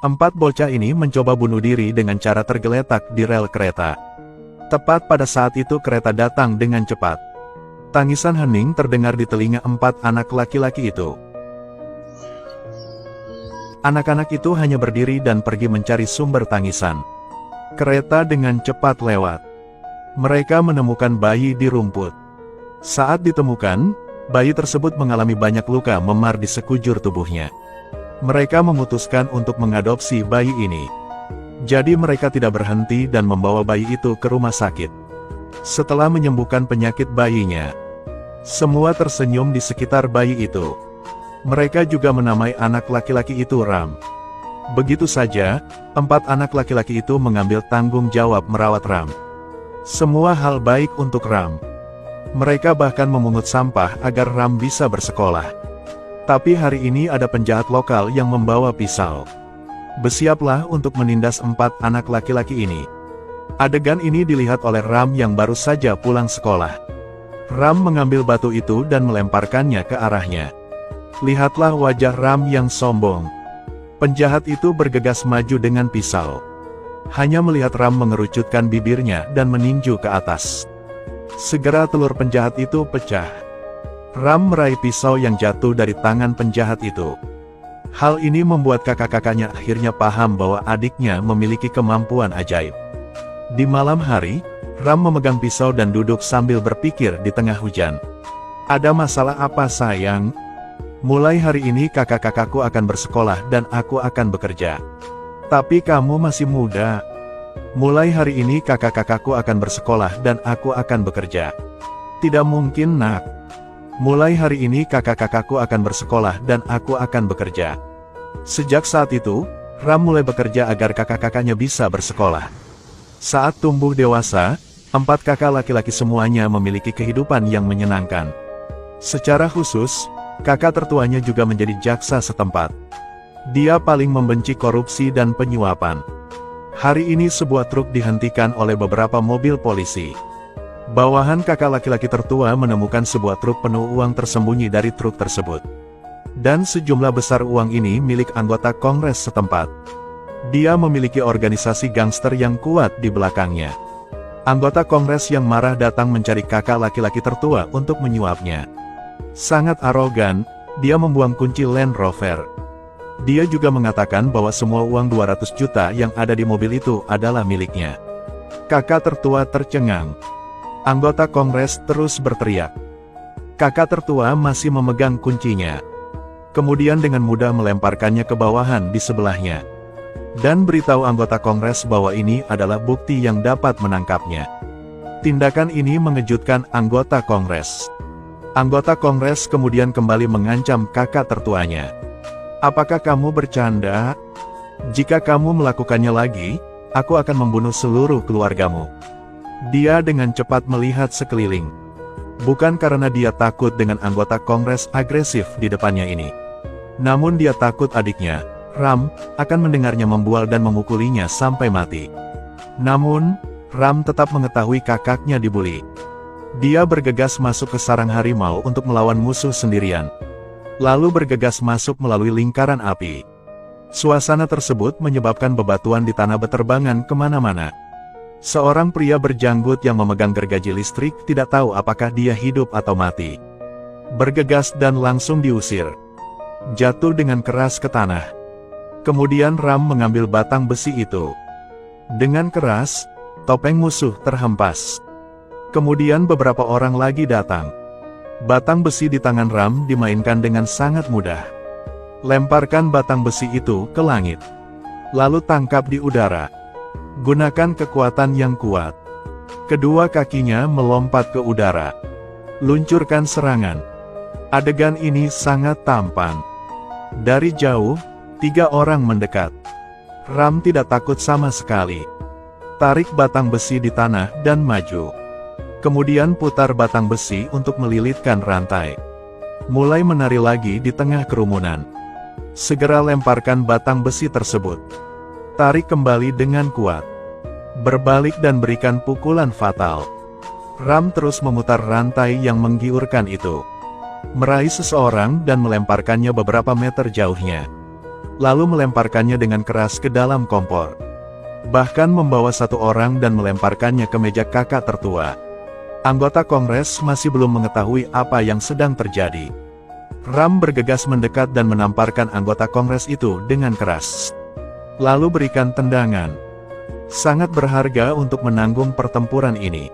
Empat bocah ini mencoba bunuh diri dengan cara tergeletak di rel kereta. Tepat pada saat itu kereta datang dengan cepat. Tangisan hening terdengar di telinga empat anak laki-laki itu. Anak-anak itu hanya berdiri dan pergi mencari sumber tangisan. Kereta dengan cepat lewat. Mereka menemukan bayi di rumput. Saat ditemukan, bayi tersebut mengalami banyak luka memar di sekujur tubuhnya. Mereka memutuskan untuk mengadopsi bayi ini. Jadi mereka tidak berhenti dan membawa bayi itu ke rumah sakit. Setelah menyembuhkan penyakit bayinya, semua tersenyum di sekitar bayi itu. Mereka juga menamai anak laki-laki itu Ram. Begitu saja, empat anak laki-laki itu mengambil tanggung jawab merawat Ram. Semua hal baik untuk Ram. Mereka bahkan memungut sampah agar Ram bisa bersekolah. Tapi hari ini ada penjahat lokal yang membawa pisau. Bersiaplah untuk menindas empat anak laki-laki ini. Adegan ini dilihat oleh Ram yang baru saja pulang sekolah. Ram mengambil batu itu dan melemparkannya ke arahnya. Lihatlah wajah Ram yang sombong. Penjahat itu bergegas maju dengan pisau. Hanya melihat Ram mengerucutkan bibirnya dan meninju ke atas. Segera telur penjahat itu pecah. Ram meraih pisau yang jatuh dari tangan penjahat itu. Hal ini membuat kakak-kakaknya akhirnya paham bahwa adiknya memiliki kemampuan ajaib. Di malam hari, Ram memegang pisau dan duduk sambil berpikir di tengah hujan. Ada masalah apa sayang? Mulai hari ini kakak-kakakku akan bersekolah dan aku akan bekerja. Tapi kamu masih muda. Mulai hari ini kakak-kakakku akan bersekolah dan aku akan bekerja. Tidak mungkin nak. Mulai hari ini kakak-kakakku akan bersekolah dan aku akan bekerja. Sejak saat itu, Ram mulai bekerja agar kakak-kakaknya bisa bersekolah. Saat tumbuh dewasa, empat kakak laki-laki semuanya memiliki kehidupan yang menyenangkan. Secara khusus, kakak tertuanya juga menjadi jaksa setempat. Dia paling membenci korupsi dan penyuapan. Hari ini sebuah truk dihentikan oleh beberapa mobil polisi. Bawahan kakak laki-laki tertua menemukan sebuah truk penuh uang tersembunyi dari truk tersebut. Dan sejumlah besar uang ini milik anggota Kongres setempat. Dia memiliki organisasi gangster yang kuat di belakangnya. Anggota Kongres yang marah datang mencari kakak laki-laki tertua untuk menyuapnya. Sangat arogan, dia membuang kunci Land Rover. Dia juga mengatakan bahwa semua uang 200 juta yang ada di mobil itu adalah miliknya. Kakak tertua tercengang. Anggota Kongres terus berteriak. Kakak tertua masih memegang kuncinya. Kemudian dengan mudah melemparkannya ke bawahan di sebelahnya. Dan beritahu anggota Kongres bahwa ini adalah bukti yang dapat menangkapnya. Tindakan ini mengejutkan anggota Kongres. Anggota Kongres kemudian kembali mengancam kakak tertuanya. Apakah kamu bercanda? Jika kamu melakukannya lagi, aku akan membunuh seluruh keluargamu. Dia dengan cepat melihat sekeliling. Bukan karena dia takut dengan anggota Kongres agresif di depannya ini. Namun dia takut adiknya, Ram, akan mendengarnya membual dan memukulinya sampai mati. Namun, Ram tetap mengetahui kakaknya dibuli. Dia bergegas masuk ke sarang harimau untuk melawan musuh sendirian. Lalu bergegas masuk melalui lingkaran api. Suasana tersebut menyebabkan bebatuan di tanah berterbangan kemana-mana. Seorang pria berjanggut yang memegang gergaji listrik tidak tahu apakah dia hidup atau mati. Bergegas dan langsung diusir. Jatuh dengan keras ke tanah. Kemudian Ram mengambil batang besi itu. Dengan keras, topeng musuh terhempas. Kemudian beberapa orang lagi datang. Batang besi di tangan Ram dimainkan dengan sangat mudah. Lemparkan batang besi itu ke langit. Lalu tangkap di udara. Gunakan kekuatan yang kuat. Kedua kakinya melompat ke udara. Luncurkan serangan. Adegan ini sangat tampan. Dari jauh, 3 orang mendekat. Ram tidak takut sama sekali. Tarik batang besi di tanah dan maju. Kemudian putar batang besi untuk melilitkan rantai. Mulai menari lagi di tengah kerumunan. Segera lemparkan batang besi tersebut. Tarik kembali dengan kuat. Berbalik dan berikan pukulan fatal. Ram terus memutar rantai yang menggiurkan itu. Meraih seseorang dan melemparkannya beberapa meter jauhnya. lalu melemparkannya dengan keras ke dalam kompor. Bahkan membawa satu orang dan melemparkannya ke meja kakak tertua. Anggota Kongres masih belum mengetahui apa yang sedang terjadi. Ram bergegas mendekat dan menamparkan anggota Kongres itu dengan keras. Lalu berikan tendangan. Sangat berharga untuk menanggung pertempuran ini.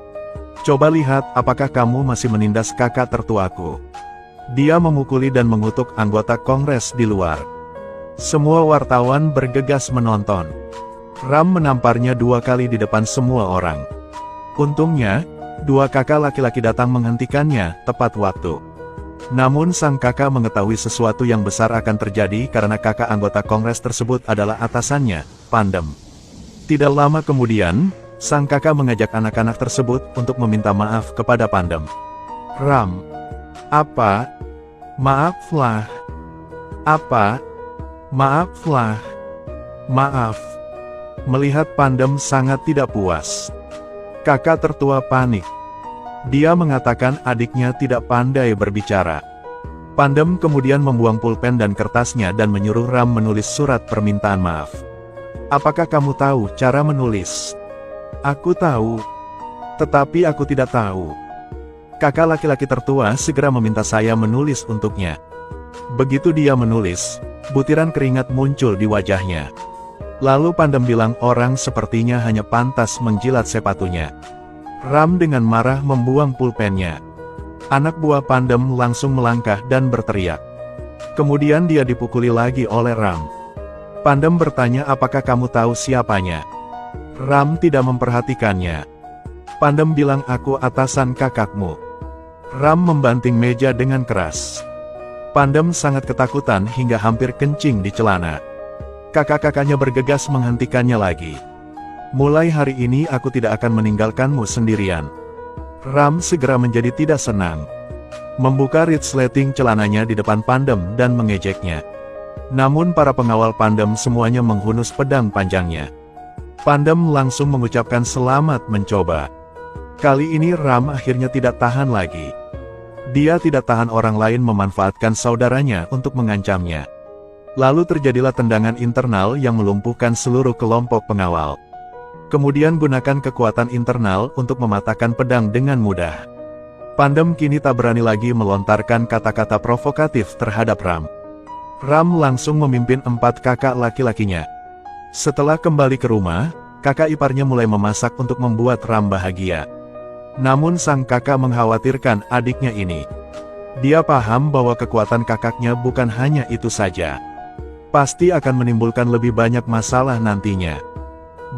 Coba lihat apakah kamu masih menindas kakak tertuaku. Dia memukuli dan mengutuk anggota Kongres di luar. Semua wartawan bergegas menonton. Ram menamparnya 2 kali di depan semua orang. Untungnya, 2 kakak laki-laki datang menghentikannya tepat waktu. Namun sang kakak mengetahui sesuatu yang besar akan terjadi karena kakak anggota Kongres tersebut adalah atasannya, Pandem. Tidak lama kemudian, sang kakak mengajak anak-anak tersebut untuk meminta maaf kepada Pandem. Ram. Apa? Maaflah. Apa? Maaflah. Maaf. Melihat Pandem sangat tidak puas. Kakak tertua panik. Dia mengatakan adiknya tidak pandai berbicara. Pandem kemudian membuang pulpen dan kertasnya dan menyuruh Ram menulis surat permintaan maaf. Apakah kamu tahu cara menulis? Aku tahu. Tetapi aku tidak tahu. Kakak laki-laki tertua segera meminta saya menulis untuknya. Begitu dia menulis, butiran keringat muncul di wajahnya. Lalu Pandem bilang orang sepertinya hanya pantas menjilat sepatunya. Ram dengan marah membuang pulpennya. Anak buah Pandem langsung melangkah dan berteriak. Kemudian dia dipukuli lagi oleh Ram. Pandem bertanya apakah kamu tahu siapanya. Ram tidak memperhatikannya. Pandem bilang aku atasan kakakmu. Ram membanting meja dengan keras. Pandem sangat ketakutan hingga hampir kencing di celana. Kakak-kakaknya bergegas menghentikannya lagi. Mulai hari ini aku tidak akan meninggalkanmu sendirian. Ram segera menjadi tidak senang. Membuka resleting celananya di depan Pandem dan mengejeknya. Namun para pengawal Pandem semuanya menghunus pedang panjangnya. Pandem langsung mengucapkan selamat mencoba. Kali ini Ram akhirnya tidak tahan lagi. Dia tidak tahan orang lain memanfaatkan saudaranya untuk mengancamnya. Lalu terjadilah tendangan internal yang melumpuhkan seluruh kelompok pengawal. Kemudian gunakan kekuatan internal untuk mematahkan pedang dengan mudah. Pandem kini tak berani lagi melontarkan kata-kata provokatif terhadap Ram. Ram langsung memimpin 4 kakak laki-lakinya. Setelah kembali ke rumah, kakak iparnya mulai memasak untuk membuat Ram bahagia. Namun sang kakak mengkhawatirkan adiknya ini. Dia paham bahwa kekuatan kakaknya bukan hanya itu saja. Pasti akan menimbulkan lebih banyak masalah nantinya.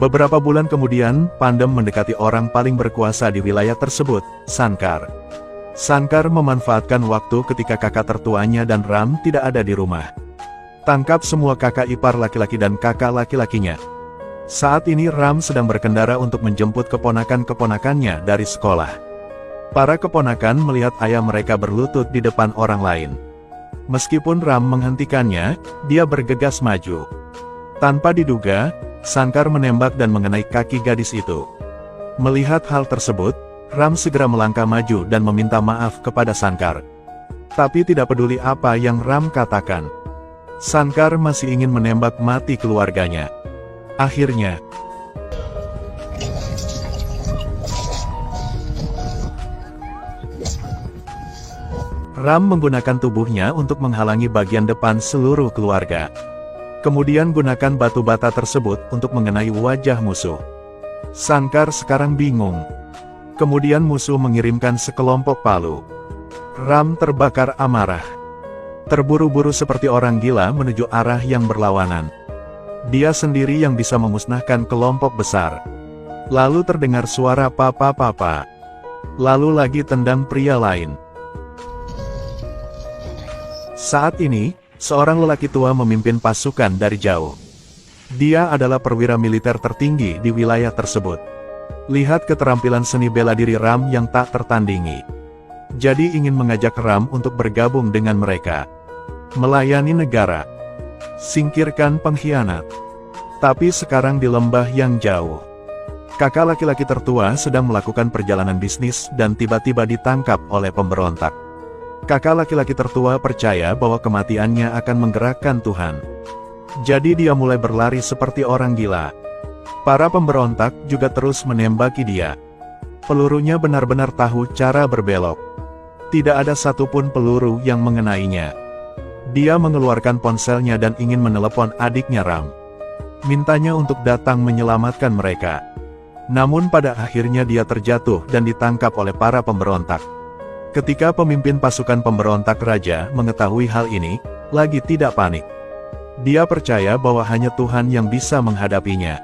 Beberapa bulan kemudian, Pandem mendekati orang paling berkuasa di wilayah tersebut, Sankar. Sankar memanfaatkan waktu ketika kakak tertuanya dan Ram tidak ada di rumah. Tangkap semua kakak ipar laki-laki dan kakak laki-lakinya. Saat ini Ram sedang berkendara untuk menjemput keponakan-keponakannya dari sekolah. Para keponakan melihat ayah mereka berlutut di depan orang lain. Meskipun Ram menghentikannya, dia bergegas maju. Tanpa diduga, Sankar menembak dan mengenai kaki gadis itu. Melihat hal tersebut, Ram segera melangkah maju dan meminta maaf kepada Sankar. Tapi tidak peduli apa yang Ram katakan. Sankar masih ingin menembak mati keluarganya. Akhirnya, Ram menggunakan tubuhnya untuk menghalangi bagian depan seluruh keluarga. Kemudian gunakan batu bata tersebut untuk mengenai wajah musuh. Sankar sekarang bingung. Kemudian musuh mengirimkan sekelompok palu. Ram terbakar amarah. Terburu-buru seperti orang gila menuju arah yang berlawanan. Dia sendiri yang bisa memusnahkan kelompok besar. Lalu terdengar suara papa-papa. Lalu lagi tendang pria lain. Saat ini, seorang lelaki tua memimpin pasukan dari jauh. Dia adalah perwira militer tertinggi di wilayah tersebut. Lihat keterampilan seni bela diri Ram yang tak tertandingi. Jadi ingin mengajak Ram untuk bergabung dengan mereka. Melayani negara. Singkirkan pengkhianat. Tapi sekarang di lembah yang jauh. Kakak laki-laki tertua sedang melakukan perjalanan bisnis dan tiba-tiba ditangkap oleh pemberontak. Kakak laki-laki tertua percaya bahwa kematiannya akan menggerakkan Tuhan. Jadi dia mulai berlari seperti orang gila. Para pemberontak juga terus menembaki dia. Pelurunya benar-benar tahu cara berbelok. Tidak ada satupun peluru yang mengenainya. Dia mengeluarkan ponselnya dan ingin menelepon adiknya Ram. Mintanya untuk datang menyelamatkan mereka. Namun pada akhirnya dia terjatuh dan ditangkap oleh para pemberontak. Ketika pemimpin pasukan pemberontak raja mengetahui hal ini, lagi tidak panik. Dia percaya bahwa hanya Tuhan yang bisa menghadapinya.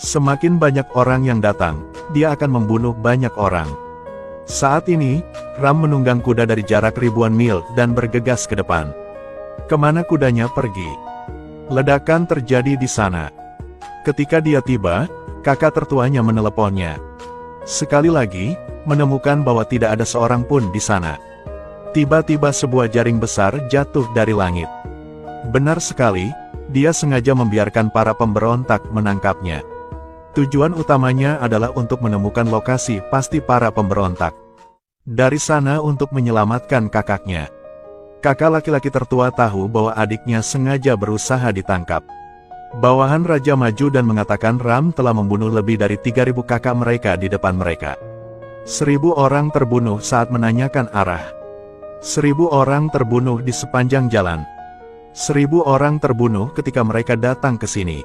Semakin banyak orang yang datang, dia akan membunuh banyak orang. Saat ini, Ram menunggang kuda dari jarak ribuan mil dan bergegas ke depan. Kemana kudanya pergi? Ledakan terjadi di sana. Ketika dia tiba, kakak tertuanya meneleponnya. Sekali lagi, menemukan bahwa tidak ada seorang pun di sana. Tiba-tiba sebuah jaring besar jatuh dari langit. Benar sekali, dia sengaja membiarkan para pemberontak menangkapnya. Tujuan utamanya adalah untuk menemukan lokasi pasti para pemberontak. Dari sana untuk menyelamatkan kakaknya. Kakak laki-laki tertua tahu bahwa adiknya sengaja berusaha ditangkap. Bawahan raja maju dan mengatakan Ram telah membunuh lebih dari 3.000 kakak mereka di depan mereka. 1.000 orang terbunuh saat menanyakan arah. 1.000 orang terbunuh di sepanjang jalan. 1.000 orang terbunuh ketika mereka datang ke sini.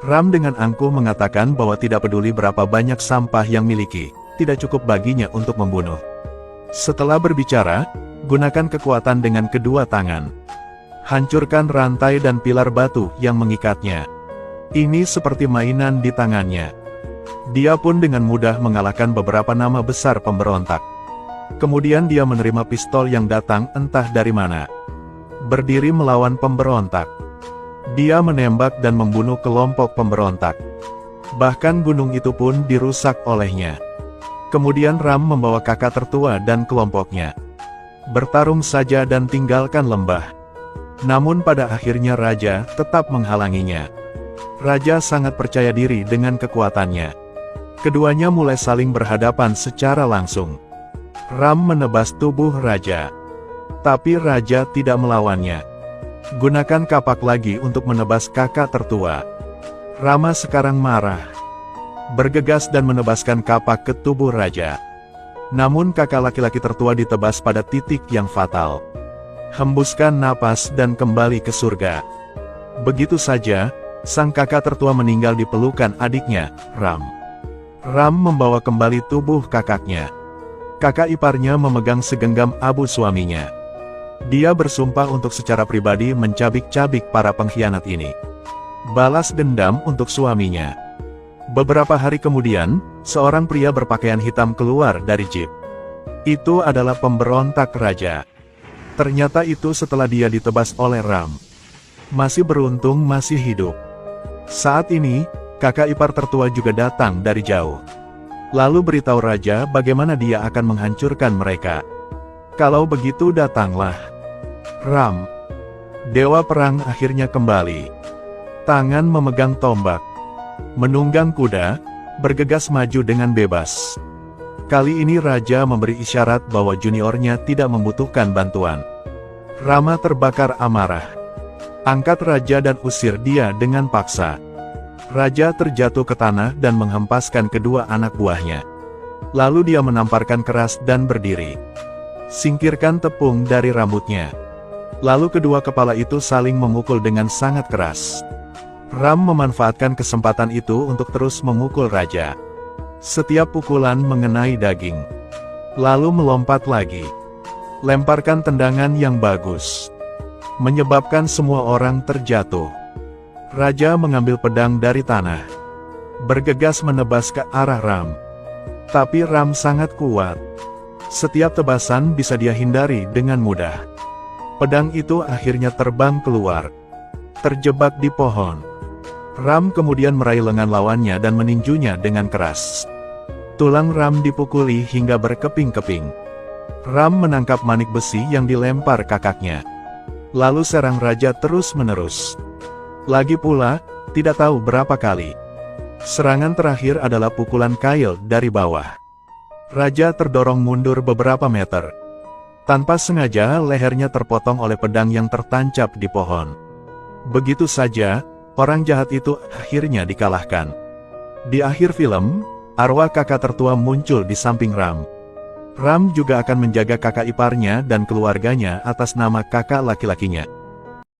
Ram dengan angkuh mengatakan bahwa tidak peduli berapa banyak sampah yang miliki, tidak cukup baginya untuk membunuh. Setelah berbicara, gunakan kekuatan dengan kedua tangan. Hancurkan rantai dan pilar batu yang mengikatnya. Ini seperti mainan di tangannya. Dia pun dengan mudah mengalahkan beberapa nama besar pemberontak. Kemudian dia menerima pistol yang datang entah dari mana. Berdiri melawan pemberontak. Dia menembak dan membunuh kelompok pemberontak. Bahkan gunung itu pun dirusak olehnya. Kemudian Ram membawa kakak tertua dan kelompoknya. Bertarung saja dan tinggalkan lembah. Namun pada akhirnya raja tetap menghalanginya. Raja sangat percaya diri dengan kekuatannya. Keduanya mulai saling berhadapan secara langsung. Ram menebas tubuh raja. Tapi raja tidak melawannya. Gunakan kapak lagi untuk menebas kakak tertua. Rama sekarang marah. Bergegas dan menebaskan kapak ke tubuh raja. Namun kakak laki-laki tertua ditebas pada titik yang fatal. Hembuskan napas dan kembali ke surga. Begitu saja, sang kakak tertua meninggal di pelukan adiknya, Ram. Ram membawa kembali tubuh kakaknya. Kakak iparnya memegang segenggam abu suaminya. Dia bersumpah untuk secara pribadi mencabik-cabik para pengkhianat ini. Balas dendam untuk suaminya. Beberapa hari kemudian, seorang pria berpakaian hitam keluar dari jeep. Itu adalah pemberontak raja. Ternyata itu setelah dia ditebas oleh Ram. Masih beruntung masih hidup. Saat ini, kakak ipar tertua juga datang dari jauh. Lalu beritahu raja bagaimana dia akan menghancurkan mereka. Kalau begitu datanglah. Ram. Dewa perang akhirnya kembali. Tangan memegang tombak. Menunggang kuda, bergegas maju dengan bebas. Kali ini raja memberi isyarat bahwa juniornya tidak membutuhkan bantuan. Rama terbakar amarah. Angkat raja dan usir dia dengan paksa. Raja terjatuh ke tanah dan menghempaskan kedua anak buahnya. Lalu dia menamparkan keras dan berdiri. Singkirkan tepung dari rambutnya. Lalu kedua kepala itu saling memukul dengan sangat keras. Ram memanfaatkan kesempatan itu untuk terus memukul raja. Setiap pukulan mengenai daging. Lalu melompat lagi. Lemparkan tendangan yang bagus. Menyebabkan semua orang terjatuh. Raja mengambil pedang dari tanah. Bergegas menebas ke arah Ram. Tapi Ram sangat kuat. Setiap tebasan bisa dia hindari dengan mudah. Pedang itu akhirnya terbang keluar. Terjebak di pohon. Ram kemudian meraih lengan lawannya dan meninjunya dengan keras. Tulang Ram dipukuli hingga berkeping-keping. Ram menangkap manik besi yang dilempar kakaknya. Lalu serang raja terus-menerus. Lagi pula, tidak tahu berapa kali. Serangan terakhir adalah pukulan kail dari bawah. Raja terdorong mundur beberapa meter. Tanpa sengaja lehernya terpotong oleh pedang yang tertancap di pohon. Begitu saja, orang jahat itu akhirnya dikalahkan. Di akhir film, arwah kakak tertua muncul di samping Ram. Ram juga akan menjaga kakak iparnya dan keluarganya atas nama kakak laki-lakinya.